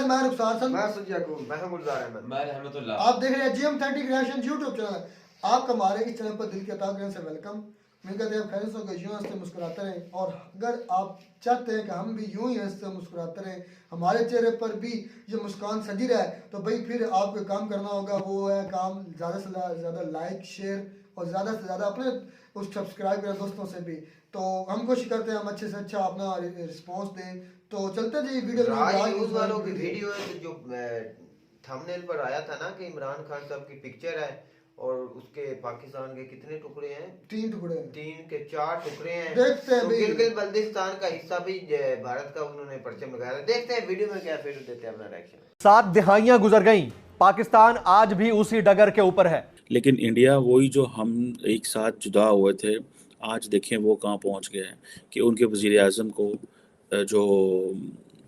मैं रुखसार हसन, मैं सज्जाकुम, मैं गुलजार अहमद, मैं रहमतुल्लाह। आप देख रहे हैं जी ऑथेंटिक रिएक्शन यूट्यूब चैनल। आपका हमारे इस चैनल पर दिल के ताक़ से वेलकम। मैं कहते हैं खैर से यूँ हंसते मुस्कुराते रहें, और अगर आप चाहते हैं कि हम भी यूं ही हंसते मुस्कुराते रहें, हमारे चेहरे पर भी ये मुस्कान सजी रहा है, तो भाई फिर आपको काम करना होगा। वो है काम ज़्यादा से ज़्यादा लाइक शेयर और ज़्यादा से ज़्यादा अपने उस सब्सक्राइब करें दोस्तों से भी। तो हम कोशिश करते हैं हम अच्छे से अच्छा अपना रिस्पॉन्स दें। तो चलते जी वीडियो न्यूज़ वालों की वीडियो है जो थंबनेल पर आया था ना कि इमरान खान साहब की पिक्चर है और उसके पाकिस्तान के कितने टुकड़े हैं, 3 टुकड़े, 3 के 4 टुकड़े हैं। देखते हैं, तो गिलगित बल्तिस्तान का हिस्सा भी भारत का उन्होंने परचम लगाया। देखते हैं वीडियो में क्या, फिर देते हैं अपना रिएक्शन। 7 दिहाइयां गुजर गईं, पाकिस्तान आज भी उसी डगर के ऊपर है। लेकिन इंडिया वही जो हम एक साथ जुदा हुए थे, आज देखें वो कहाँ पहुँच गए हैं कि उनके वज़ीर आज़म को जो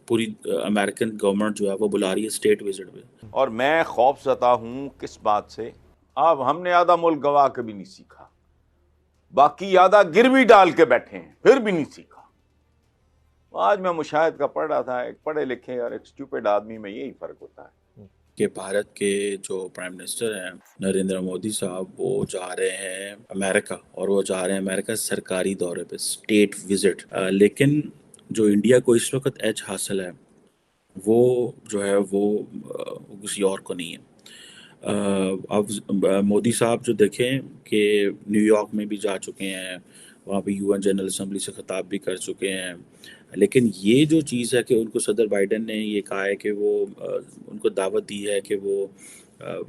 पूरी अमेरिकन गवर्नमेंट जो है वो बुला रही है स्टेट विजिट पे। और मैं खौफज़दा हूँ किस बात से, अब हमने आधा मुल्क गवा के भी नहीं सीखा, बाकी आधा गिरवी डाल के बैठे हैं, फिर भी नहीं सीखा। आज मैं मुशाहिद का पढ़ रहा था, एक पढ़े लिखे और एक स्टूपिड आदमी में यही फ़र्क होता है कि भारत के जो प्राइम मिनिस्टर हैं नरेंद्र मोदी साहब, वो जा रहे हैं अमेरिका, और वो जा रहे हैं अमेरिका सरकारी दौरे पे, स्टेट विजिट। लेकिन जो इंडिया को इस वक्त एज हासिल है वो जो है वो किसी और को नहीं है। अब मोदी साहब जो देखें कि न्यूयॉर्क में भी जा चुके हैं, वहाँ पे यूएन जनरल असेंबली से खिताब भी कर चुके हैं, लेकिन ये जो चीज़ है कि उनको सदर बाइडेन ने ये कहा है कि वो उनको दावत दी है कि वो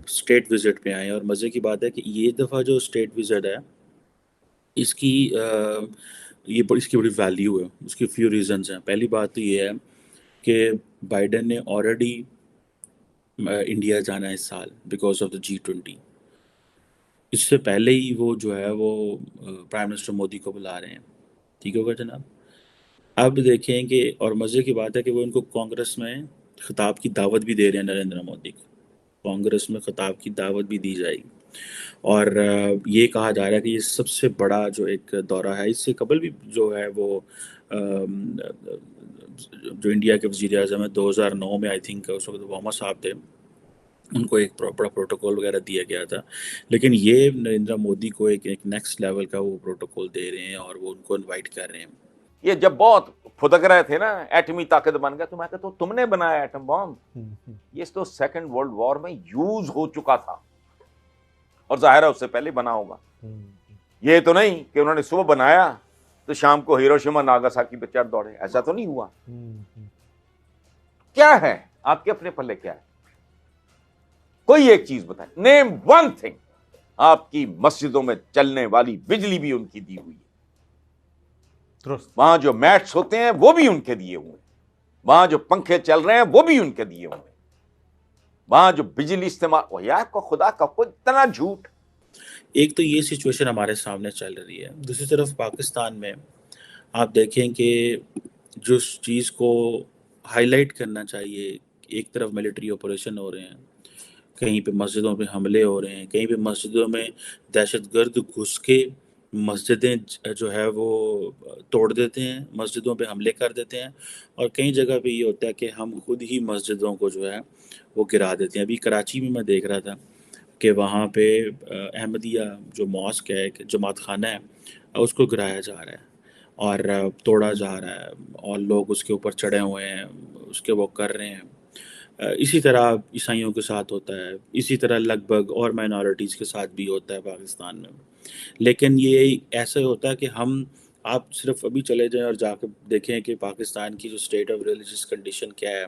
स्टेट विज़िट पे आएँ। और मज़े की बात है कि ये दफ़ा जो स्टेट विज़िट है इसकी इसकी बड़ी वैल्यू है। उसकी फ्यू रीज़न्स हैं। पहली बात तो ये है कि बाइडेन ने ऑलरेडी इंडिया जाना है इस साल बिकॉज ऑफ द G20। इससे पहले ही वो जो है वो प्राइम मिनिस्टर मोदी को बुला रहे हैं। ठीक होगा जनाब। अब देखें कि, और मज़े की बात है कि वो इनको कांग्रेस में खिताब की दावत भी दे रहे हैं नरेंद्र मोदी को। कांग्रेस में खिताब की दावत भी दी जाएगी, और ये कहा जा रहा है कि ये सबसे बड़ा जो एक दौरा है। इससे कबल भी जो है वो जो इंडिया के वज़ीर आज़म है 2009 में, आई थिंक उस वक्त ओबामा साहब थे, उनको एक बड़ा प्रोटोकॉल वगैरह दिया गया था। लेकिन ये नरेंद्र मोदी को एक नेक्स्ट लेवल का वो प्रोटोकॉल दे रहे हैं और वो उनको इनवाइट कर रहे हैं। ये जब बहुत फुदक रहे थे ना, एटमी ताकत बन गया, तो मैं कहता तुमने बनाया एटम बॉम्ब। ये तो सेकंड वर्ल्ड वॉर में यूज हो चुका था और जाहिर है उससे पहले बना होगा। ये तो नहीं कि उन्होंने सुबह बनाया तो शाम को हिरोशिमा नागासाकी पे चढ़ दौड़े, ऐसा तो नहीं हुआ। क्या है आपके अपने पल्ले, क्या है? कोई एक चीज बताएं, नेम वन थिंग। आपकी मस्जिदों में चलने वाली बिजली भी उनकी दी हुई है, वहां जो मैट्स होते हैं वो भी उनके दिए हुए हैं, वहां जो पंखे चल रहे हैं वो भी उनके दिए हुए हैं, वहां जो बिजली इस्तेमाल, यार को खुदा का कुछ इतना झूठ। एक तो ये सिचुएशन हमारे सामने चल रही है। दूसरी तरफ पाकिस्तान में आप देखें कि जो चीज़ को हाईलाइट करना चाहिए, एक तरफ मिलिट्री ऑपरेशन हो रहे हैं, कहीं पे मस्जिदों पे हमले हो रहे हैं, कहीं पे मस्जिदों में दहशतगर्द घुस के मस्जिदें जो है वो तोड़ देते हैं, मस्जिदों पे हमले कर देते हैं, और कई जगह पे ये होता है कि हम खुद ही मस्जिदों को जो है वो गिरा देते हैं। अभी कराची में मैं देख रहा था कि वहाँ पे अहमदिया जो मॉस्क है, जमात खाना है, उसको गिराया जा रहा है और तोड़ा जा रहा है, और लोग उसके ऊपर चढ़े हुए हैं, उसके वो कर रहे हैं। इसी तरह ईसाइयों के साथ होता है, इसी तरह लगभग और माइनॉरिटीज़ के साथ भी होता है पाकिस्तान में। लेकिन ये ऐसा होता है कि आप सिर्फ अभी चले जाएं और जाकर देखें कि पाकिस्तान की जो स्टेट ऑफ रिलीजियस कंडीशन क्या है,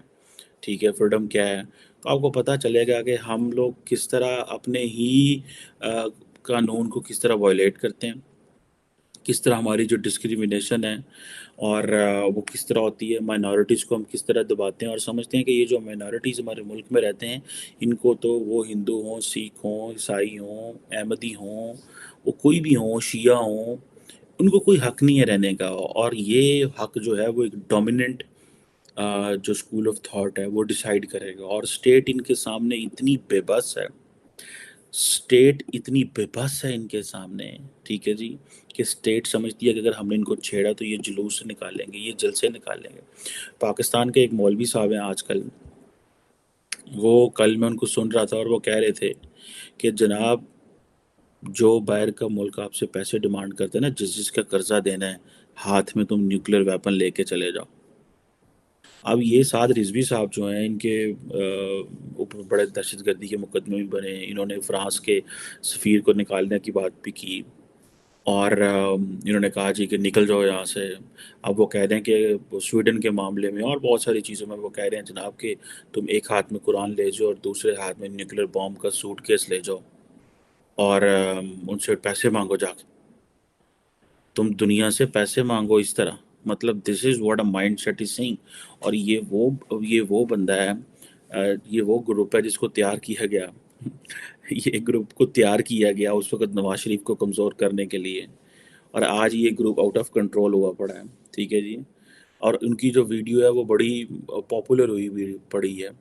ठीक है, फ्रीडम क्या है, तो आपको पता चलेगा कि हम लोग किस तरह अपने ही कानून को किस तरह वायलेट करते हैं, किस तरह हमारी जो डिस्क्रिमिनेशन है और वो किस तरह होती है, माइनॉरिटीज़ को हम किस तरह दबाते हैं और समझते हैं कि ये जो माइनॉरिटीज़ हमारे मुल्क में रहते हैं इनको तो वो हिंदू हों, सिख हों, ईसाई हों, अहमदी हों, वो कोई भी हों, शिया हों, उनको कोई हक नहीं है रहने का। और ये हक जो है वो एक डोमिनेंट जो स्कूल ऑफ थॉट है वो डिसाइड करेगा। और स्टेट इनके सामने इतनी बेबस है, स्टेट इतनी बेबस है इनके सामने, ठीक है जी, कि स्टेट समझती है कि अगर हमने इनको छेड़ा तो ये जुलूस निकालेंगे, ये जलसे निकालेंगे। पाकिस्तान के एक मौलवी साहब हैं आजकल, वो कल मैं उनको सुन रहा था और वो कह रहे थे कि जनाब, जो बाहर का मुल्क आपसे पैसे डिमांड करते हैं ना, जिसका कर्जा देना है, हाथ में तुम न्यूक्लियर वेपन लेके चले जाओ। अब ये साद रिजवी साहब जो हैं, इनके ऊपर बड़े दहशतगर्दी के मुकदमे भी बने। इन्होंने फ्रांस के सफ़ीर को निकालने की बात भी की और इन्होंने कहा जी कि निकल जाओ यहाँ से। अब वो कह रहे हैं कि वो स्वीडन के मामले में और बहुत सारी चीज़ों में वो कह रहे हैं जनाब कि तुम एक हाथ में कुरान ले जाओ और दूसरे हाथ में न्यूक्लियर बॉम्ब का सूटकेस ले जाओ और उनसे पैसे मांगो जाके। तुम दुनिया से पैसे मांगो इस तरह, मतलब this is what a mind set is saying. और ये वो बंदा है, ये वो ग्रुप है जिसको तैयार किया गया ये ग्रुप को तैयार किया गया उस वक्त नवाज शरीफ को कमज़ोर करने के लिए, और आज ये ग्रुप आउट ऑफ कंट्रोल हुआ पड़ा है। ठीक है जी। और उनकी जो वीडियो है वो बड़ी पॉपुलर हुई पड़ी है।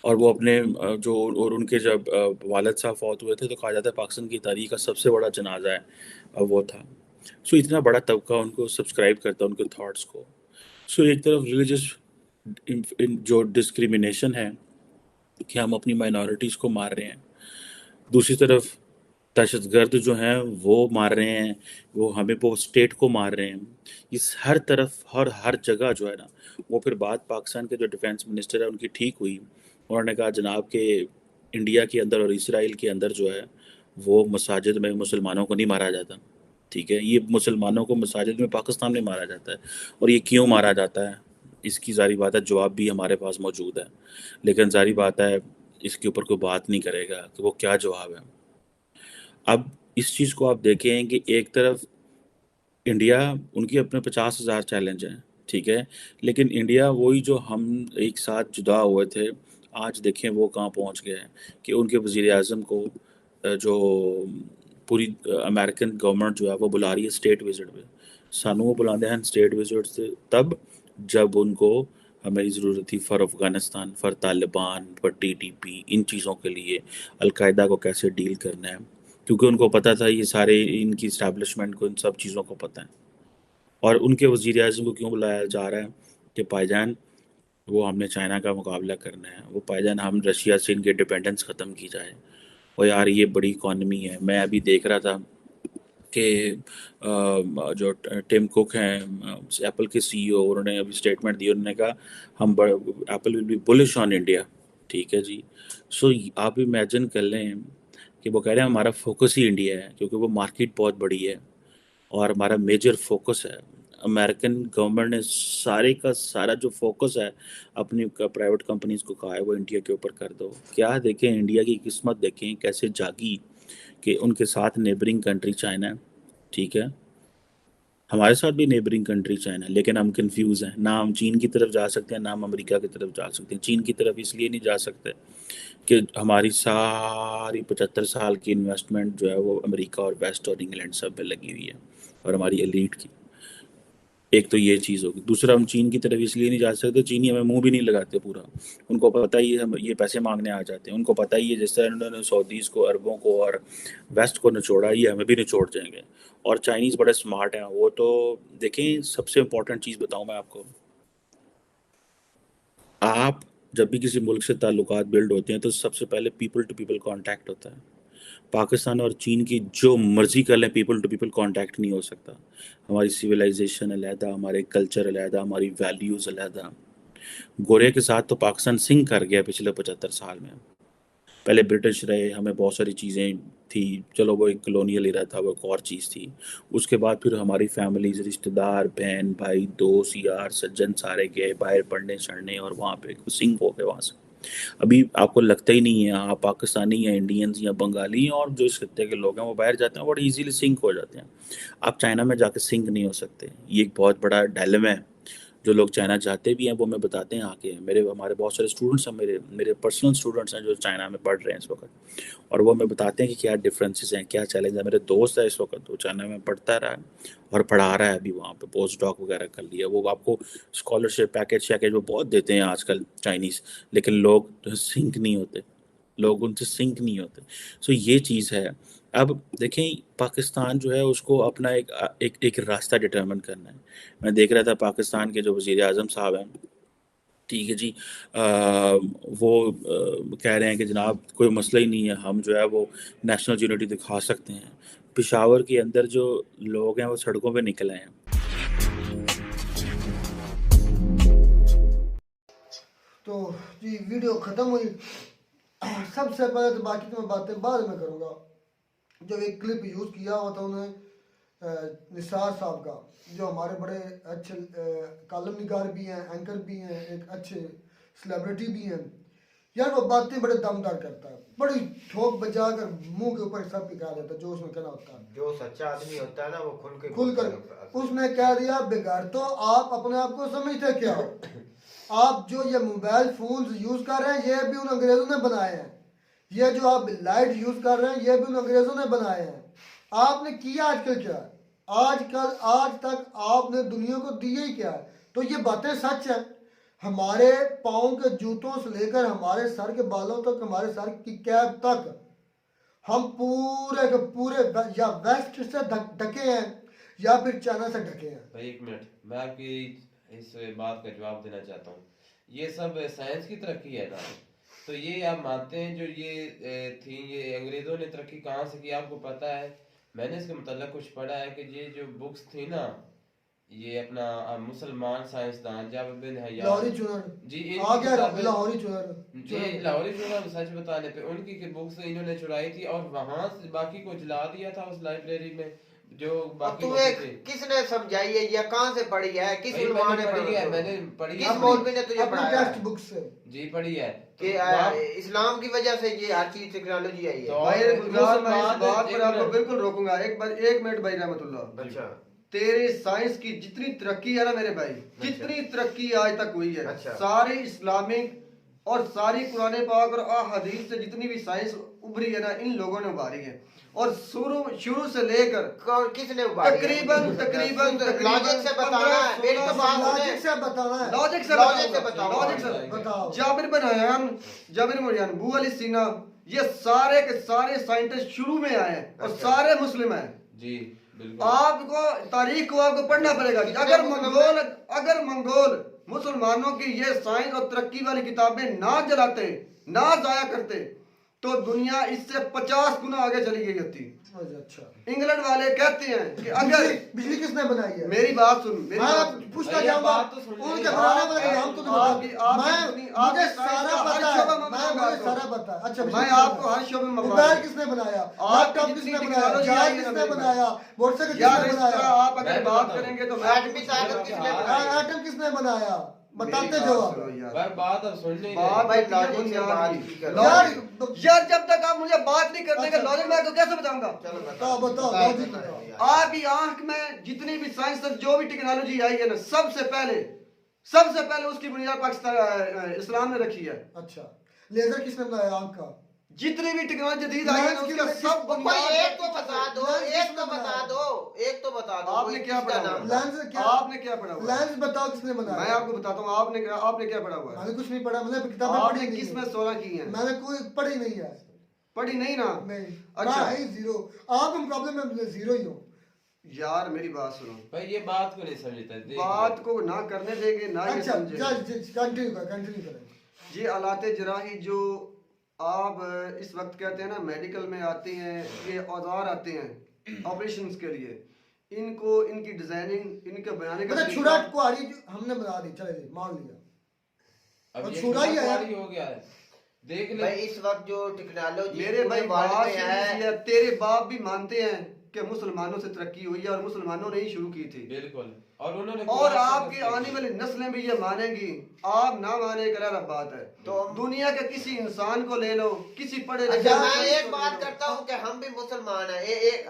और वो अपने जो और उनके जब वालिद साहब फौत हुए थे तो कहा जाता है पाकिस्तान की तारीख का सबसे बड़ा जनाजा है वो था। सो इतना बड़ा तबका उनको सब्सक्राइब करता है उनके थॉट्स को। सो एक तरफ रिलीजियस जो डिस्क्रिमिनेशन है कि हम अपनी माइनॉरिटीज़ को मार रहे हैं, दूसरी तरफ दहशतगर्द जो हैं वो मार रहे हैं, वो हमें वो स्टेट को मार रहे हैं। इस हर तरफ हर जगह जो है ना, वो फिर बात पाकिस्तान के जो डिफेंस मिनिस्टर है उनकी ठीक हुई। उन्होंने कहा जनाब के इंडिया के अंदर और इसराइल के अंदर जो है वो मसाजिद में मुसलमानों को नहीं मारा जाता। ठीक है, ये मुसलमानों को मसाजिद में पाकिस्तान में मारा जाता है। और ये क्यों मारा जाता है, इसकी जारी बात है जवाब भी हमारे पास मौजूद है, लेकिन जारी बात है इसके ऊपर कोई बात नहीं करेगा कि वो क्या जवाब है। अब इस चीज़ को आप देखें कि एक तरफ इंडिया, उनकी अपने 50,000 चैलेंज हैं, ठीक है, लेकिन इंडिया वही जो हम एक साथ जुदा हुए थे, आज देखें वो कहाँ पहुँच गए हैं कि उनके वज़ीर आज़म को जो पूरी अमेरिकन गवर्नमेंट जो है वो बुला रही है स्टेट विजिट पे। सानू वो बुलाते हैं स्टेट विजिट से तब जब उनको हमारी ज़रूरत थी for Afghanistan, for Taliban, for TTP, इन चीज़ों के लिए, अलकायदा को कैसे डील करना है, क्योंकि उनको पता था ये सारे इनकी इस्टेब्लिशमेंट को इन सब चीज़ों को पता है। और उनके वज़ीर आज़म को क्यों बुलाया जा रहा है कि भाईजान वो हमने चाइना का मुकाबला करना है, वो भाईजान हम रशिया से इनकी डिपेंडेंस ख़त्म की जाए। और यार ये बड़ी इकॉनमी है। मैं अभी देख रहा था कि जो टिम कुक हैं एप्पल के सीईओ, उन्होंने अभी स्टेटमेंट दी। उन्होंने कहा हम Apple will be bullish on India. ठीक है जी। सो आप इमेजिन कर लें कि वो कह रहे हैं हमारा फोकस ही इंडिया है, क्योंकि वो मार्केट बहुत बड़ी है और हमारा मेजर फोकस है। अमेरिकन गवर्नमेंट ने सारे का सारा जो फोकस है अपनी प्राइवेट कंपनीज को कहा है वो इंडिया के ऊपर कर दो। क्या देखें इंडिया की किस्मत, देखें कैसे जागी कि उनके साथ नेबरिंग कंट्री चाइना है। ठीक है, हमारे साथ भी नेबरिंग कंट्री चाइना है, लेकिन हम कंफ्यूज हैं। ना हम चीन की तरफ जा सकते हैं, ना हम अमेरिका की तरफ जा सकते हैं। चीन की तरफ इसलिए नहीं जा सकते कि हमारी सारी 75 साल की इन्वेस्टमेंट जो है वो अमेरिका और वेस्ट और इंग्लैंड सब में लगी हुई है, और हमारी एलीट की। एक तो ये चीज़ होगी। दूसरा, हम चीन की तरफ इसलिए नहीं जा सकते, चीनी हमें मुंह भी नहीं लगाते पूरा। उनको पता ही है हम ये पैसे मांगने आ जाते हैं। उनको पता ही है जिस तरह उन्होंने सऊदीज़ को, अरबों को और वेस्ट को निचोड़ा, ये हमें भी निचोड़ जाएंगे। और चाइनीज़ बड़े स्मार्ट हैं। वो तो देखें, सबसे इम्पोर्टेंट चीज़ बताऊँ मैं आपको, आप जब भी किसी मुल्क से ताल्लुकात बिल्ड होते हैं तो सबसे पहले पीपल टू पीपल कांटेक्ट होता है। पाकिस्तान और चीन की जो मर्जी कर लें, पीपल टू पीपल कांटेक्ट नहीं हो सकता। हमारी सिविलाइजेशन अलहदा, हमारे कल्चर अलहदा, हमारी वैल्यूज़ अलहदा। गोरे के साथ तो पाकिस्तान सिंक कर गया पिछले 75 साल में। पहले ब्रिटिश रहे, हमें बहुत सारी चीज़ें थी, चलो वो एक कलोनियल इरा था, वो एक और चीज़ थी। उसके बाद फिर हमारी फैमिलीज, रिश्तेदार, बहन भाई, दोस्त यार सज्जन सारे गए बाहर पढ़ने चढ़ने, और वहाँ पे सिंक हो गए वहाँ से। अभी आपको लगता ही नहीं है, आप पाकिस्तानी या इंडियंस या बंगाली और जो इस खत्ते के लोग हैं वो बाहर जाते हैं बड़ी इजीली सिंक हो जाते हैं। आप चाइना में जाके सिंक नहीं हो सकते। ये एक बहुत बड़ा डायलेमा है। जो लोग चाइना जाते भी हैं वो हमें बताते हैं आके। हमारे बहुत सारे स्टूडेंट्स हैं, मेरे पर्सनल स्टूडेंट्स हैं जो चाइना में पढ़ रहे हैं इस वक्त, और वो हमें बताते हैं कि क्या डिफरेंसेस हैं, क्या चैलेंज है। मेरे दोस्त है इस वक्त, वो चाइना में पढ़ता रहा है और पढ़ा रहा है अभी, वहाँ पे पोस्ट डॉक वगैरह कर लिया। वो आपको स्कॉलरशिप पैकेज वो बहुत देते हैं आजकल चाइनीज़, लेकिन लोग सिंक नहीं होते, लोग उनसे सिंक नहीं होते। सो ये चीज़ है। अब देखें, पाकिस्तान जो है उसको अपना एक रास्ता डिटर्मिन करना है। मैं देख रहा था पाकिस्तान के जो वज़ीर आज़म साहब हैं, ठीक है जी। वो कह रहे हैं कि जनाब कोई मसला ही नहीं है, हम जो है वो नेशनल यूनिटी दिखा सकते हैं। पेशावर के अंदर जो लोग हैं वो सड़कों पे निकल आए हैं। तो जी वीडियो ख़त्म हुई। सबसे पहले तो बाकी तो मैं बातें बाद में करूँगा। जब एक क्लिप यूज़ किया हुआ था उन्होंने निसार साहब का, जो हमारे बड़े अच्छे कॉलम निगार भी हैं, एंकर भी हैं, एक अच्छे सेलिब्रिटी भी हैं। यार वो बातें बड़े दमदार करता है, बड़ी ठोक बजा कर मुंह के ऊपर सब पिघला देता है जो उसमें कहना होता है। जो सच्चा आदमी होता है ना वो खुल कर उसने कह दिया बिगाड़ तो आप अपने आप को समझते क्या हो? आप जो ये मोबाइल फोन यूज कर रहे हैं ये भी उन अंग्रेजों ने बनाए हैं। ये जो आप लाइट यूज कर रहे हैं ये भी उन अंग्रेजों ने बनाए हैं। आपने किया आजकल क्या? आजकल आज तक आपने दुनिया को दिया ही क्या है? तो ये बातें सच है। हमारे पाँव के जूतों से लेकर हमारे सर के बालों तक, हमारे सर की कैप तक हम पूरे के पूरे या वेस्ट से ढके हैं या फिर चाइना से ढके हैं। भाई एक मिनट, मैं आपकी इस बात का जवाब देना चाहता हूँ। ये सब साइंस की तरक्की है ना, तो ये आप मानते हैं जो ये थी, ये अंग्रेजों ने तरक्की कहाँ से की आपको पता है? मैंने इसके मतलब कुछ पढ़ा है कि ये जो बुक्स थी ना, ये अपना मुसलमान साइंसदान जाबिर बिन हय्यान लाहौरी चुनर जी, आ गया लाहौरी चुनर जी, लाहौरी चुनर सच बताने पे उनकी बुक्स इन्होंने चुराई थी और वहां से बाकी को जला दिया था उस लाइब्रेरी में जो बाकी तुम्हें किसने समझाई है या कहाँ से पढ़ी है? किस उलमा ने पढ़ी है? मैंने पढ़ी है। किस मौलवी ने तुझे पढ़ाया? टेक्स्ट बुक से जी पढ़ी है कि इस्लाम की वजह से ये हर चीज टेक्नोलॉजी आई है। तो भाई मैं इस बात पर आपको बिल्कुल रोकूंगा। एक मिनट भाई रहमतुल्लाह। अच्छा, तेरे साइंस की जितनी तरक्की है ना मेरे भाई, जितनी तरक्की आज तक हुई है, अच्छा। सारी इस्लामिक और सारी कुरान पाक और अहादीस से जितनी भी साइंस उभरी है ना, इन लोगों ने उभारी है। और शुरू से लेकर किसने उभारी? तकरीबन लॉजिक से बताना है, मेरी तो बात लॉजिक से बताना है। लॉजिक से बताओ। जाबिर बिन हय्यान, अबू अली सीना, ये सारे के सारे साइंटिस्ट शुरू में आए हैं और सारे मुस्लिम हैं जी। बिल्कुल। आपको तारीख को आपको पढ़ना पड़ेगा कि अगर मंगोल मुसलमानों की ये साइंस और तरक्की वाली किताबें ना जलाते, ना जाया करते, तो दुनिया इससे 50 गुना आगे चली गई होती। अच्छा, इंग्लैंड वाले कहते हैं कि अगर बिजली किसने बनाई है? मेरी बात सुन, मेरी मैं बात पूछना चाहूंगा उनके बनाने वाले का नाम तो मुझे सारा पता है, मुझे सारा पता है। अच्छा, मैं आपको हर शोबे में मोबाइल किसने बनाया? लैपटॉप किसने बनाया? जहाज किसने बनाया? मोटरसाइकिल किसने बनाया? आप अगर बात करेंगे तो एटमी ताकत किसने बनाया? एटम किसने बनाया? बताते जवाब। भाई बात अब सुनने भाई लॉजिक से बात की करो। यार जब तक आप मुझे बात नहीं कर देंगे लॉजिक मैं आपको कैसे बताऊंगा? चलो बताओ लॉजिक बताओ। आपकी आंख में जितनी भी साइंस जो भी टेक्नोलॉजी आई है ना, सबसे पहले उसकी बुनियाद पाकिस्तान इस्लाम ने रखी है। अच्छा, लेजर किसने बनाया आंख का? जितनी भी टेक्नोलॉजी जदीद आई है ना, उसका सब बुनियाद एक तो बता दो। आपने क्या पढ़ा हुआ? लेंस क्या? आपने क्या पढ़ा हुआ? लेंस बताओ किसने बनाया? मैं आपको बताता हूँ आपने क्या पढ़ा हुआ है? मैंने कुछ नहीं पढ़ा, मैंने किताबें पढ़ी आपने नहीं किस में है। 16 की हैं? मैंने कोई पढ़ी नहीं है। पढ़ी नहीं ना? नहीं। अच्छा। मैं ही जीरो। आप मुकाबले में जीरो ही हो। यार मेरी बात सुनो। भाई ये बात को नहीं समझता, बात को ना करने देंगे ना ये अच्छा, समझेंगे। कंटिन्यू करें। ये आलाते जराही जो आप इस वक्त कहते हैं ना मेडिकल में आते हैं, ये औजार आते हैं ऑपरेशंस के लिए, इनको इनकी डिजाइनिंग इनके बनाने का मतलब छुरा कुआरी हमने बना दी, चले जी मान लिया। अब ये छुरा ही आया हो गया है। देख ले भाई इस वक्त जो टेक्नोलॉजी मेरे भाई बात है, तेरे बाप भी मानते हैं कि मुसलमानों से तरक्की हुई है और मुसलमानों ने ही शुरू की थी। बिल्कुल। और उन्होंने और आपकी आने वाली नस्लें भी ये मानेंगी, आप ना माने करारा बात है। तो दुनिया के किसी इंसान को ले लो, किसी पढ़े अच्छा, मैं एक बात करता हूँ कि हम भी मुसलमान हैं,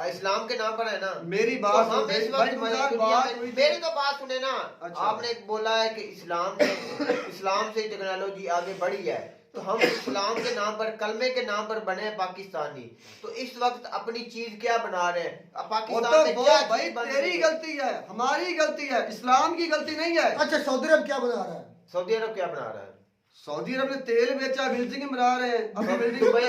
इस्लाम के नाम पर है ना। मेरी तो बात हम इस वक्त मेरी तो बात सुने ना। अच्छा। आपने बोला है कि इस्लाम से टेक्नोलॉजी आगे बढ़ी है, तो हम इस्लाम के नाम पर, कलमे के नाम पर बने हैं पाकिस्तानी, तो इस वक्त अपनी चीज क्या बना रहे हैं? पाकिस्तान में क्या भाई तेरी गलती है, हमारी गलती है, इस्लाम की गलती नहीं है। अच्छा, सऊदी अरब क्या बना रहा है? सऊदी अरब क्या बना रहा है? सऊदी अरब ने तेल बेचा, बिल्डिंग बना रहे हैं, अभी बिल्डिंग दुबई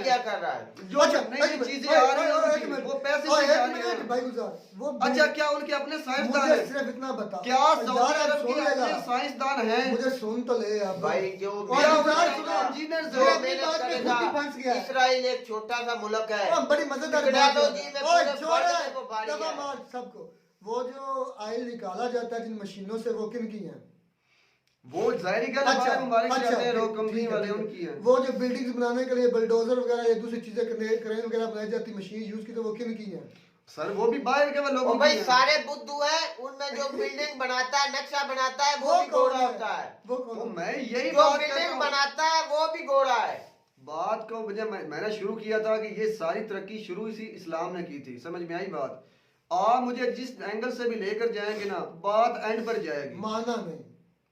क्या कर रहा है? जो नई चीजें आ रही हैं वो पैसे से जा रही हैं। भाई गुजार वो अच्छा, क्या उनके अपने साइंसदान हैं? सिर्फ इतना बता, क्या सऊदी अरब के अपने साइंसदान हैं? मुझे सुन तो ले आप भाई जो इंजीनियर जो मेहनत करेगा, इसराइल एक छोटा सा मुल्क है, बड़ी मजेदार टेक्नोलॉजी में पूरे वर्ल्ड को बारी है। मार सबको। वो जो ऑयल निकाला जाता है जिन मशीनों से, वो किन की हैं? वो जाहिर गल हमारे मुबारक से अपने लोग कंपनी वाले उनकी है। वो जो बिल्डिंग्स बनाने के लिए बुलडोजर वगैरह या दूसरी चीजें क्रेन वगैरह बनाई जाती मशीन यूज की, तो वो किन की है? सर वो भी बाहर के लोग भाई सारे बुद्धू है, उनमें जो बिल्डिंग बनाता है, नक्शा बनाता है, वो भी गोरा होता है। वो मैं यही जो बिल्डिंग बनाता है वो भी गोरा है। बात को मैंने शुरू किया था कि ये सारी तरक्की शुरू इसी इस्लाम ने की थी, समझ में आई बात? आप मुझे जिस एंगल से भी लेकर जाएंगे ना, बात एंड पर जाएगी, माना नहीं,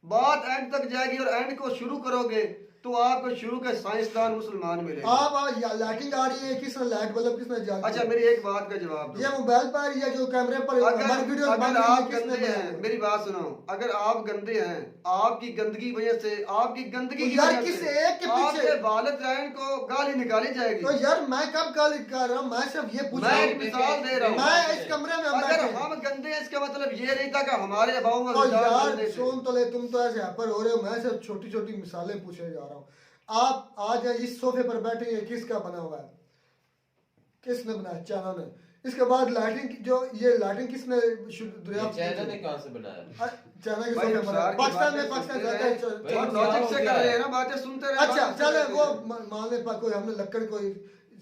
बात एंड तक जाएगी। और एंड को शुरू करोगे तो आपको शुरू के साइंसदान मुसलमान मिलेंगे। आप लाइटिंग आ रही है, किसने लाइट बल्ब किसने जला? अच्छा, मेरी एक बात का जवाब दो। ये मोबाइल पर या जो कैमरे पर अगर वीडियो आप गंदे हैं, मेरी बात सुनो, अगर आप गंदे हैं, आपकी गंदगी वजह से, आपकी गंदगी की वजह से आपके वालिदैन को गाली निकाली जाएगी। तो यार मैं कब गाली कर रहा हूँ? मैं सिर्फ ये पूछ रहा हूँ, मैं एक मिसाल दे रहा हूँ। मैं इस कमरे में अगर हम गंदे हैं, इसका मतलब ये नहीं था कि हमारे अबाऊ यार सुन तो ले, तुम तो ऐसे हैपर हो रहे हो, मैं सिर्फ छोटी छोटी मिसालें पूछे जा रहा हूँ। आप आज इस सोफे पर बैठे हैं, किसका बना हुआ है? किसने बनाया? चाइना ने। इसके बाद लाइटिंग, जो ये लाइटिंग किसने चाइना ने कहाँ से बनाया? चाइना के सोफे पर, पाकिस्तान में लॉजिक से कर रहे हैं ना, बातें सुनते रहे। अच्छा चले, वो मान ले कोई हमने लकड़ कोई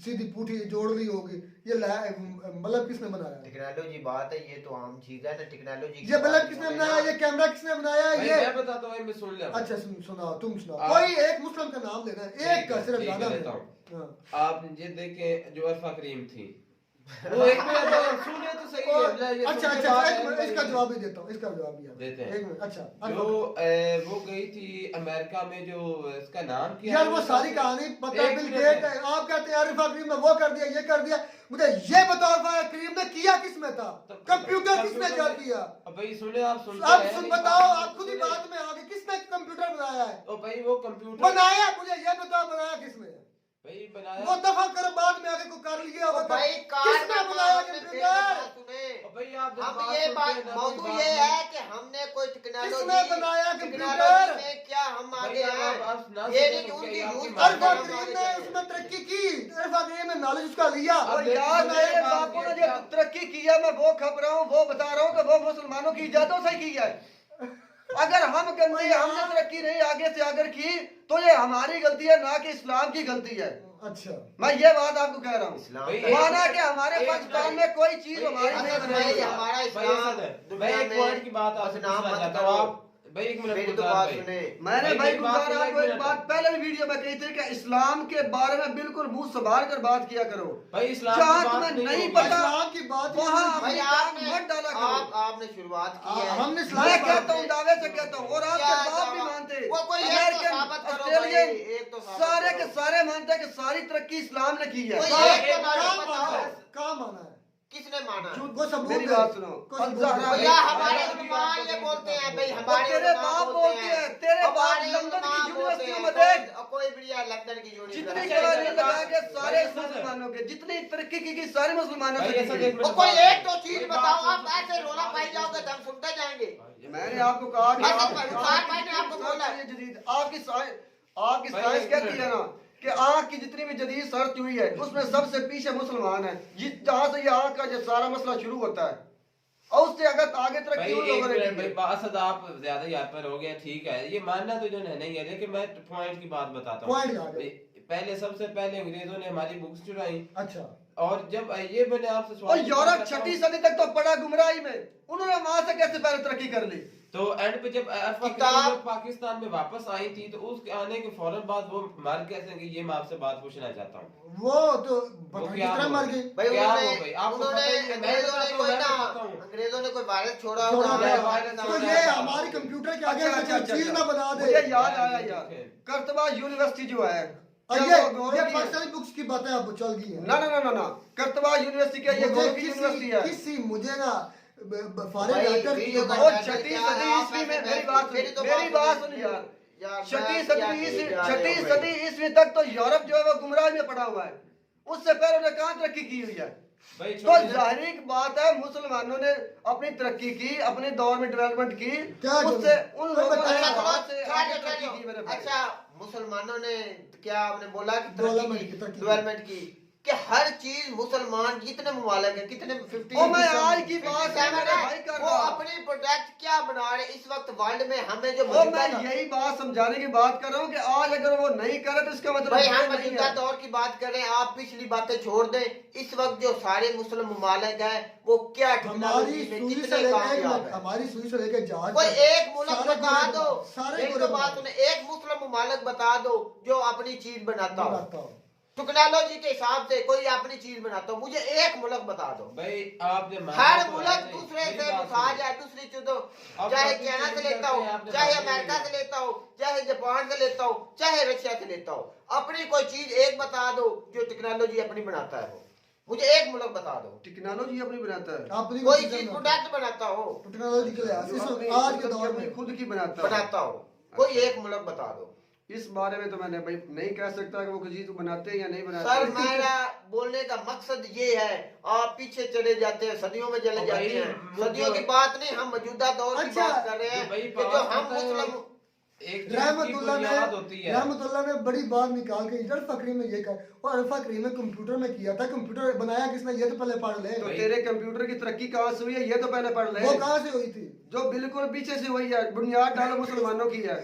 सीधी पूठी जोड़ ली होगी, ये बल्ब किसने बनाया? टेक्नोलॉजी बात है, ये तो आम चीज है ना टेक्नोलॉजी। ये बल्ब किसने बनाया? ये कैमरा किसने बनाया? ये मैं बताता हूँ, मैं सुन लिया। अच्छा सुनाओ, तुम सुनाओ, कोई एक मुस्लिम का नाम लेना, एक का सिर्फ, ज्यादा नहीं। आप ये देखें, जो अरफा करीम थी, वो एक मिनट सुने तो सही है। अच्छा इसका जवाब भी देता हूँ, इसका जवाब भी देते हैं। एक मिनट। अच्छा जो वो गई थी अमेरिका में, जो इसका नाम क्या? यार वो सारी कहानी पता है, बिल गेट है। आप कहते हैं अरफा करीम ने वो कर दिया, ये कर दिया, मुझे ये बताओ अरफा करीम ने किया किसमें था? कंप्यूटर किसने जा किया? भाई सुने, आप सुन बताओ, आप खुद ही बात में आगे, किसने कंप्यूटर बनाया है? ओ भाई वो कंप्यूटर बनाया, मुझे ये बताओ बनाया किसने? भाई बनाया वो दफा करो, बाद में आगे को कर लिया होगा। भाई किसने बनाया कंप्यूटर? भाई आप हम ये बात मौजूद ये है कि हमने कोई टेक्नोलॉजी किसने बनाया कंप्यूटर? में क्या हम आगे हैं? ये ये नहीं उनकी यूज अरफा करीम ने उसमें तरक्की की, अरफा करीम ने नॉलेज उसका लिया। यार मेरे बापू ने जो तरक्की किया, मैं वो खबर हूँ, वो बता रहा हूँ कि वो मुसलमानों की इजाजतों से की है। अगर हम गंदे, हमने तरक्की नहीं आगे से आगे की, तो ये हमारी गलती है, ना कि इस्लाम की गलती है। अच्छा, मैं ये बात आपको कह रहा हूँ, माना कि हमारे पाकिस्तान में कोई चीज हमारी नहीं बनाई। हमारा इस्लाम भाई एक पॉइंट की बात आपसे पूछना चाहता हूँ। आप भाई एक मिनट मेरी तो बात सुने। मैंने भाई गुजार आपको एक बात पहले भी वीडियो में कही थी कि इस्लाम के बारे में बिल्कुल मुंह संभाल कर बात किया करो। भाई इस्लाम जहाँ की बात तुम्हें नहीं पता इस्लाम की बात वहाँ भाई आपने मत डाला करो। आपने शुरुआत की है। हमने मैं कहता हूँ, दावे से कहता हूँ, और आपके बाप भी मानते, अमेरिकन, ऑस्ट्रेलियन, सारे के सारे मानते हैं कि सारी तरक्की इस्लाम ने की है। कहाँ माना है? किसने माना? मेरी बात सुनो, भैया हमारे उलमा ये बोलते हैं, भाई हमारे तेरे बाप बोलते हैं, तेरे बाप लंदन की यूनिवर्सिटी में देख, कोई बढ़िया लंदन की जितनी जगह लगा के सारे मुसलमानों के, जितनी तरक्की की सारे मुसलमानों के। कोई एक तो चीज बताओ, आप ऐसे रोला पाई जाओगे तो हम सुनते जाएंगे। मैंने आपको कहा आपको बोला जदीद आपकी साइंस कहती है ना कि आँख की जितनी भी जदीद सर्च हुई है, उसमें सबसे पीछे मुसलमान है, जहाँ से ये आँख का जो सारा मसला शुरू होता है, और उससे अगर आगे तरक्की उन लोगों ने की है। बासद आप ज्यादा यहाँ पर हो गया, ठीक है, ये मानना तो जो नहीं है, लेकिन मैं पॉइंट की बात बताता हूँ। पहले सबसे पहले अंग्रेजों ने हमारी बुक्स चुराई। अच्छा, और जब ये मैंने आपसे और यूरोप 6वीं सदी तक तो पड़ा गुमराही में, उन्होंने वहां से कैसे पहले तरक्की कर ली? तो एंड पे जब पाकिस्तान में वापस आई थी, तो उसके आने के फौरन बाद वो मर कैसे गई, ये मैं आपसे बात पूछना चाहता हूँ। वो तो मर गई भाई, अंग्रेजों ने कोई वायरस छोड़ा तो ये हमारी कंप्यूटर के आगे चीज ना बना दे। मुझे याद आया यार, करतबा यूनिवर्सिटी जो है, ये पाकिस्तानी बुक्स की बातें अब चल गई है। ना करतबा यूनिवर्सिटी का ये गौर की यूनिवर्सिटी है। किसी मुझे ना वो 6वीं सदी ईस्वी में, मेरी बात सुन यार, छठी सदी ईस्वी तक तो यूरोप जो है वो गुमराह में पड़ा हुआ है, उससे पहले उन्हें कहाँ तरक्की की हुई है। तो जाहिर बात है मुसलमानों ने अपनी तरक्की की, अपने दौर में डेवलपमेंट की, उससे उन लोगों ने तरक्की की मेरे भाई। अच्छा, मुसलमानों ने क्या आपने बोला कि डेवलपमेंट की कि हर चीज मुसलमान कितने ममालिक है, कितने 50 मैं आज की बात वो अपनी प्रोडक्ट क्या बना रहे इस वक्त वर्ल्ड में, हमें जो मैं यही बात समझाने की बात कर रहा हूँ कि आज अगर वो नहीं करे तो इसका मतलब भाई हम मौजूदा दौर की बात कर रहे हैं, आप पिछली बातें छोड़ दें। इस वक्त जो सारे मुस्लिम ममालिक हैं वो क्या टेक्नोलॉजी में कितने कामयाब है। हमारी सुई से लेकर जहाज कोई एक मुल्क बता दो, एक तो बात सुने, एक मुस्लिम ममालिक बता दो जो अपनी चीज बनाता हो टेक्नोलॉजी के हिसाब से, कोई अपनी चीज बनाता हो, मुझे एक मुल्क बता दो भाई। आपने हर मुल्क दूसरे से मुताज है, दूसरी चीजों, चाहे चाइना से लेता हो, चाहे अमेरिका से लेता हो, चाहे जापान से लेता हो, चाहे रशिया से लेता हो, अपनी कोई चीज एक बता दो जो टेक्नोलॉजी अपनी बनाता है। वो मुझे एक मुल्क बता दो टेक्नोलॉजी अपनी बनाता है, कोई चीज प्रोडक्ट बनाता हो टेक्नोलॉजी के लिए आज के दौर में खुद की बनाता हो, कोई एक मुल्क बता दो। इस बारे में तो मैंने भाई नहीं कह सकता कि वो कोई चीज बनाते हैं या नहीं बनाते। सर मेरा बोलने का मकसद ये है, आप पीछे चले जाते हैं, सदियों में चले जाते हैं। सदियों की बात नहीं, हम मौजूदा दौर की बात कर रहे हैं कि जो हम मुस्लिम रहमतुल्लाह ने बड़ी बात निकाल के इधर फकरी में ये कर, और फकरी में कंप्यूटर में किया था। कंप्यूटर बनाया किसने, ये तो पहले पढ़ ले। तो तेरे कंप्यूटर की तरक्की कहाँ से हुई है ये तो पहले पढ़ ले। वो कहाँ से हुई थी? जो बिल्कुल पीछे से हुई है, बुनियाद डालो मुसलमानों की है।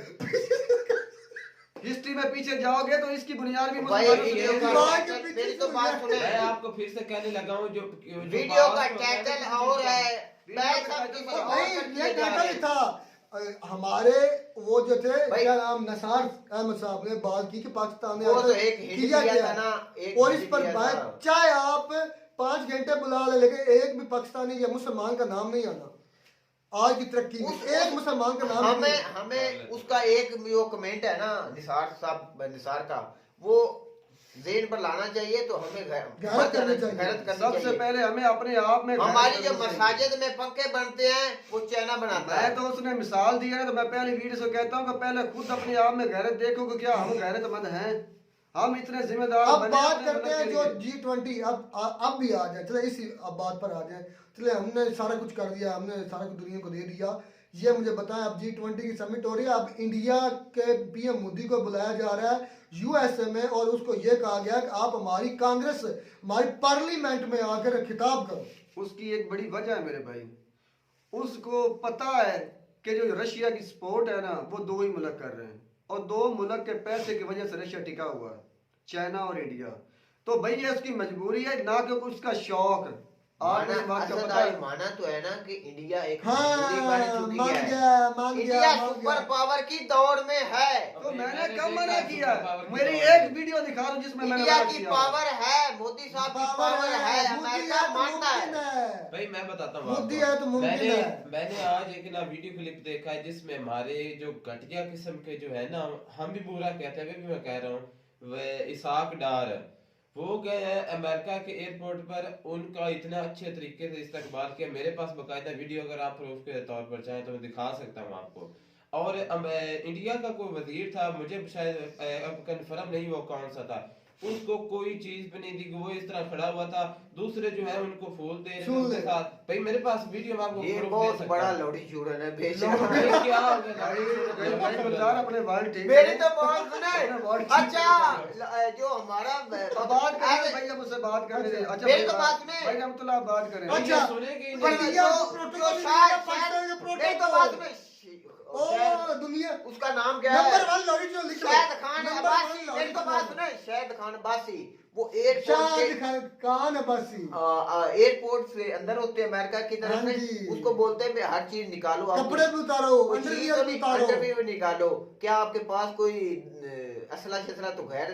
हिस्ट्री में पीछे जाओगे तो इसकी बुनियाद भी मुसलमानों से। मेरी तो बात सुने, मैं आपको फिर से कहने लगा हूँ जो वीडियो का टाइटल और है, ये टाइटल था हमारे वो जो थे क्या नाम, नसार अहमद साहब ने बात की कि पाकिस्तान में वो तो एक किया गया ना, और इस पर बात, चाहे आप 5 घंटे बुला ले, लेकिन एक भी पाकिस्तानी या मुसलमान का नाम नहीं आना आज की तरक्की में, एक मुसलमान का नाम हमें उसका एक वो कमेंट है ना निसार साहब, निसार का, वो ज़हन पर लाना चाहिए। तो हमें गैरत करनी चाहिए। सबसे पहले हमें अपने आप में, हमारी जो मसाजिद में पंखे बनते हैं वो चाइना बनाता है। तो उसने मिसाल दी है, तो मैं पहले वीडियो से कहता हूँ कि पहले खुद अपने आप में गैरत देखो कि क्या हम गैरतमंद हैं, हम इतने जिम्मेदार। अब बात करते हैं जो G20, अब भी आ जाए, चले इसी अब बात पर आ जाए। चले हमने सारा कुछ कर दिया, हमने सारा कुछ दुनिया को दे दिया। ये मुझे बताएं, अब G20 की समिट हो रही है, अब इंडिया के पीएम मोदी को बुलाया जा रहा है यूएसए में, और उसको ये कहा गया कि आप हमारी कांग्रेस, हमारी पार्लियामेंट में आकर खिताब करो। उसकी एक बड़ी वजह है मेरे भाई, उसको पता है कि जो रशिया की सपोर्ट है ना, वो 2 ही मुल्क कर रहे हैं, और 2 मुल्क के पैसे की वजह से रशिया टिका हुआ है, चाइना और इंडिया। तो भाई ये उसकी मजबूरी है, ना कि उसका शौक। माना तो है ना कि इंडिया एक मान इंडिया सुपर पावर की दौड़ में है। तो मैंने कब मना किया? मेरी एक वीडियो दिखा दो जिसमें इंडिया की पावर है, मोदी साहब की पावर है, अमेरिका मानता है। भाई मैं बताता हूँ, मैंने आज एक ना वीडियो क्लिप देखा है जिसमें हमारे जो घटिया किस्म के जो है ना, हम भी बुरा कहते हैं, मैं कह रहा हूँ, इसाक डार, वो गए हैं अमेरिका के एयरपोर्ट पर, उनका इतना अच्छे तरीके से इस्तकबाल किया। मेरे पास बकायदा वीडियो अगर आप प्रूफ के तौर पर चाहें तो मैं दिखा सकता हूँ आपको। और इंडिया का कोई वजीर था, मुझे शायद अब कंफर्म नहीं वो कौन सा था, उसको कोई चीज भी नहीं दी, वो इस तरह खड़ा हुआ था, दूसरे जो है उनको फूल दे रहे थे। भाई मेरे पास वीडियो में आपको ये बहुत बड़ा लौड़ी चूरन है, क्या अपने बाल ठीक। मेरी तो बात सुने। अच्छा जो हमारा बात करें भैया, मुझसे बात करने दे। अच्छा मेरी तो बात सुने भाई, हम तो बात करें। अच्छा सुनेंगे दुनिया उसका नाम क्या है, नंबर 1 लॉरी जो लिख शाहिद खान अब्बासी। मेरी तो बात सुने, शाहिद खान अब्बासी, वो एयरपोर्ट से अंदर होते अमेरिका की तरफ से, उसको बोलते हैं हर चीज निकालो, कपड़े भी उतारो, अंडरवियर भी निकालो, क्या आपके पास कोई असला शसला तो गैर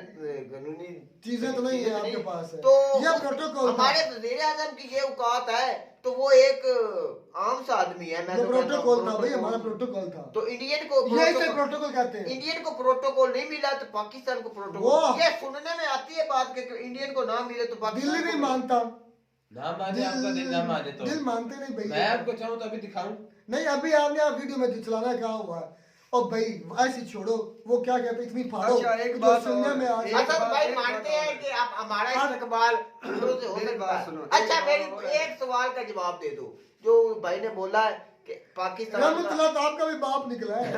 कानूनी चीजें तो नहीं है आपके पास है। तो ये प्रोटोकॉल हमारे वज़ीर आज़म की ये औकात है, तो वो एक आम सा आदमी है। मैं तो प्रोटोकॉल था भाई, हमारा प्रोटोकॉल था। तो इंडियन को प्रोटोकॉल कहते हैं। इंडियन को प्रोटोकॉल नहीं मिला तो पाकिस्तान को प्रोटोकॉल, ये सुनने में आती है बात कि इंडियन को ना मिले तो पाकिस्तान दिल्ली नहीं मानता, ना माने आपका दिल ना माने तो दिल मानते नहीं भैया। मैं आपको चाहूँ तो अभी दिखाऊं? नहीं, अभी आपने आप वीडियो में चलाना क्या हुआ है, और भाई ऐसी छोड़ो, वो क्या कहते हैं, इतनी फाड़ो। अच्छा, एक जो बात सुनने और, में आ एक असद बात- भाई एक मानते बात हैं और। कि आप हमारा इस्तेकबाल दूसरों से हो मेरी सकता बात है। सुनो, अच्छा एक मेरी बात और है। एक सवाल का जवाब दे दो, जो भाई ने बोला है कि पाकिस्तान का- रहमतुल्लाह तो आपका भी बाप निकला है।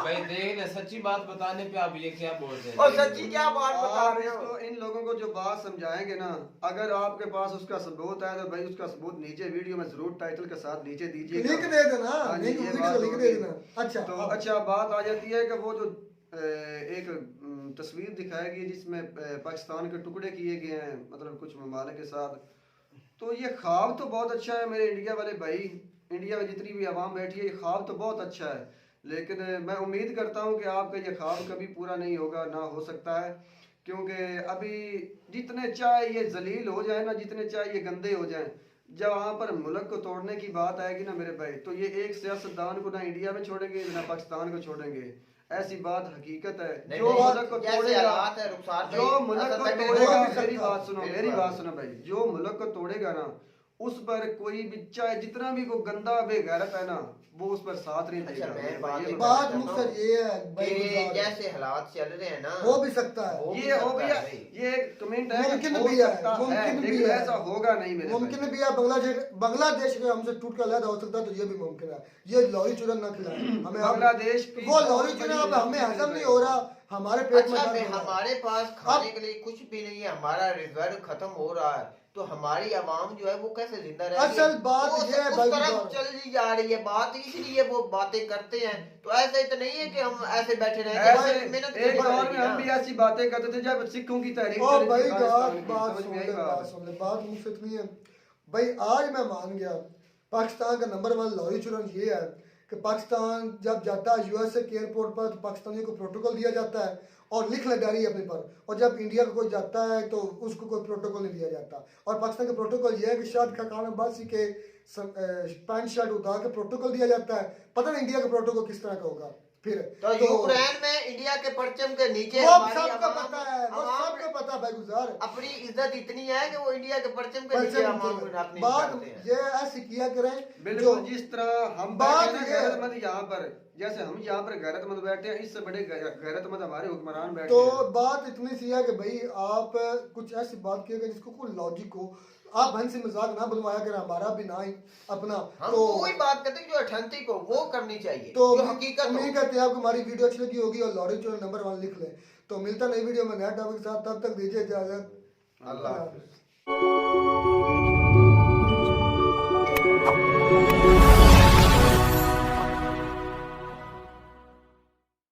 भाई देख ले, सच्ची बात बताने पे आप ये क्या बोल रहे हैं? और सच्ची क्या बात बता आप रहे हो? इसको, इन लोगों को जो बात समझाएंगे ना, अगर आपके पास उसका सबूत है तो भाई उसका सबूत नीचे वीडियो में जरूर टाइटल के साथ नीचे दीजिए, लिख दे देना, हाँ जी, लिंक ये वीडियो बात लिख होगी। दे देना। अच्छा तो अब- अच्छा बात आ जाती है कि वो जो एक तस्वीर दिखाई गई जिसमें पाकिस्तान के टुकड़े किए गए हैं, मतलब कुछ ममालिक के साथ, तो ये ख्वाब तो बहुत अच्छा है मेरे इंडिया वाले भाई, इंडिया में जितनी भी आवाम बैठी है, ये ख्वाब तो बहुत अच्छा है, लेकिन मैं उम्मीद करता हूँ कि आपका ये ख्वाब कभी पूरा नहीं होगा, ना हो सकता है, क्योंकि अभी जितने चाहे ये जलील हो जाए ना, जितने चाहे ये गंदे हो जाएं, जब वहाँ पर मुल्क को तोड़ने की बात आएगी ना मेरे भाई, तो ये एक सियासतदान को ना इंडिया में छोड़ेंगे ना पाकिस्तान को छोड़ेंगे, ऐसी बात हकीकत है। नहीं, जो नहीं, मुल्क को जैसे तोड़ेगा, हालात है रुखसार भाई, जो मुल्क असद को भाई, मेरे तोड़ेगा, को- मेरी बात सुनो, मेरी मेरी बात बात सुनो भाई, जो मुल्क को तोड़ेगा ना, उस पर कोई भी चाहे जितना भी को गंदा बेगैरत है ना, वो उस पर साथ नहीं अच्छा, देगा। मैं बात ये एक बात करता मुख्तर हूँ ये है भाई, कि गुजार। जैसे हालात चल रहे हैं ना, हो भी सकता है, हो भी ये हो सकता गया, है भाई। ये एक कमेंट है, मुमकिन हो भी है, सकता मुमकिन भी लेकिन है। ऐसा होगा नहीं मेरे मुमकिन भाई। भी है, बांग्लादेश के हमसे टूट कर अलग हो सकता है, तो ये भी मुमकिन है। ये लॉरी चूरन ना खिलाए हमें, बांग्लादेश की वो लॉरी चूरन अब हमें हजम नहीं हो रहा, हमारे पेट में अच्छा दर्द हो रहा है। हमारे पास खाने के लिए कुछ भी नहीं है, हमारा रिजर्व खत्म हो रहा है, तो हमारी आवाम जो है वो कैसे जिंदा रहेगी? असल बात वो ये है उस भाई तरफ गुजार। चली जा रही है बात, इसलिए वो बातें करते हैं। तो ऐसा तो नहीं है कि हम ऐसे बैठे रहेंगे, ऐसे हमें मेहनत एक करनी दौर पड़ेगी में हम ना। भी ऐसी बातें करते थे जब सिखों की तहरीक ओ चली थी भाई खालिस्तान की, बात समझ सुन में आई ले, बात? बात सुन ले, बात मुझसे इतनी है भाई, आज मैं मान गया पाकिस्तान का नंबर 1 लॉरी चुरन ये है कि पाकिस्तान जब जाता है यूएसए के एयरपोर्ट पर, तो पाकिस्तानियों को प्रोटोकॉल दिया जाता है और लिख ले डायरी अपने पर, और जब इंडिया का कोई जाता है तो उसको कोई प्रोटोकॉल नहीं दिया जाता। और पाकिस्तान का प्रोटोकॉल ये है कि शायद खान अब्बासी के पैंट शर्ट उतार के प्रोटोकॉल दिया जाता है, पता नहीं इंडिया का प्रोटोकॉल किस तरह का होगा। फिर तो यूक्रेन में इंडिया के परचम के नीचे वो हमारी सबको आवाम- पता है, वो आवाम सबको पता है भाई गुजार। अपनी इज्जत इतनी है कि वो इंडिया के परचम के नीचे परचम आवाम को नीचे। अपनी बात करते हैं। ये ऐसी किया करें बिल्कुल जो जिस तरह हम बात बैठे हैं ये है। गैरतमंद यहाँ पर, जैसे हम यहाँ पर गैरतमंद बैठे हैं, इससे बड़े गैरतमंद हमारे हुक्मरान बैठे तो हैं। बात इतनी सी है कि भाई आप कुछ ऐसी बात किएगा जिसको कोई लॉजिक हो, आप हंसी मजाक ना बनवाया करें, हमारा भी ना ही अपना। हम तो वही बात करते हैं जो अठंती को वो करनी चाहिए, तो जो हकीकत हो। उम्मीद करते हैं आपको हमारी वीडियो अच्छी लगी होगी और लॉरी चोर नंबर 1 लिख लें। तो मिलता नई वीडियो में नया टॉपिक के साथ, तब तक दीजिए इजाजत। अल्लाह हाफिज।